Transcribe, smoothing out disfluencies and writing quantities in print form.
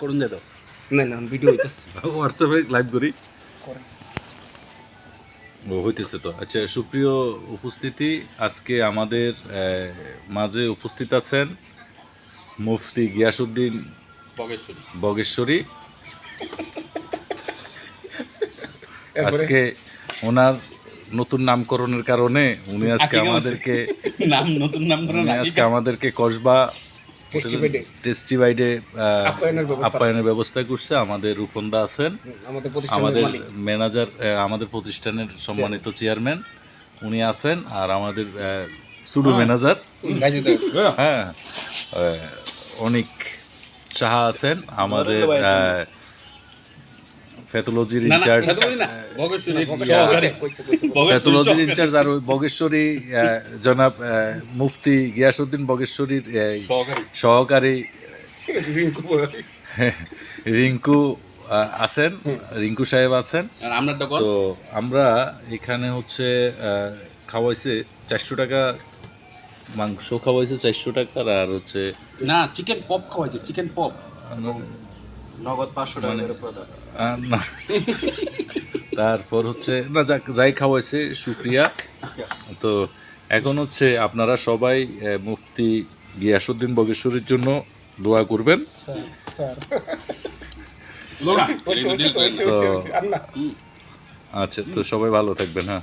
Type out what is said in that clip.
করুন দে তো না না ভিডিও হইতেছে হোয়াটসঅ্যাপে লাইভ করি ও হইতেছে তো। আচ্ছা, সুপ্রিয় উপস্থিতি, আজকে আমাদের মাঝে উপস্থিত আছেন মুফতি গিয়াসউদ্দিন বগেশ্বরী। আজকে ওনার নতুন নামকরণের কারণে উনি আজকে আমাদেরকে কসবা টেস্টিবাইডে আপ্যায়নের ব্যবস্থা করছে। আমাদের রূপনদা আছেন, আমাদের ম্যানেজার, আমাদের প্রতিষ্ঠানের সম্মানিত চেয়ারম্যান উনি আছেন, আর আমাদের সুডু ম্যানেজার হ্যাঁ অনিক সাহা আছেন, আমাদের প্যাথোলজির ইনচার্জ আর ওই বগেশ্বরী জনাব মুফতি গিয়াসউদ্দিন বগেশ্বরীর সহকারী রিঙ্কু আছেন, রিঙ্কু সাহেব আছেন। তো আমরা এখানে হচ্ছে খাওয়াইছে 400 টাকা মাংস খাওয়াইছে, 400 টাকার, আর হচ্ছে না চিকেন পপ খাওয়াইছে, চিকেন পপ নগদ 500 টাকা করে প্রদান। তারপর হচ্ছে না যাই খাওয়াইছে শুকরিয়া। তো এখন হচ্ছে আপনারা সবাই মুফতি গিয়াসউদ্দিন বগেশ্বরীর জন্য দোয়া করবেন। আচ্ছা, তো সবাই ভালো থাকবেন। হ্যাঁ।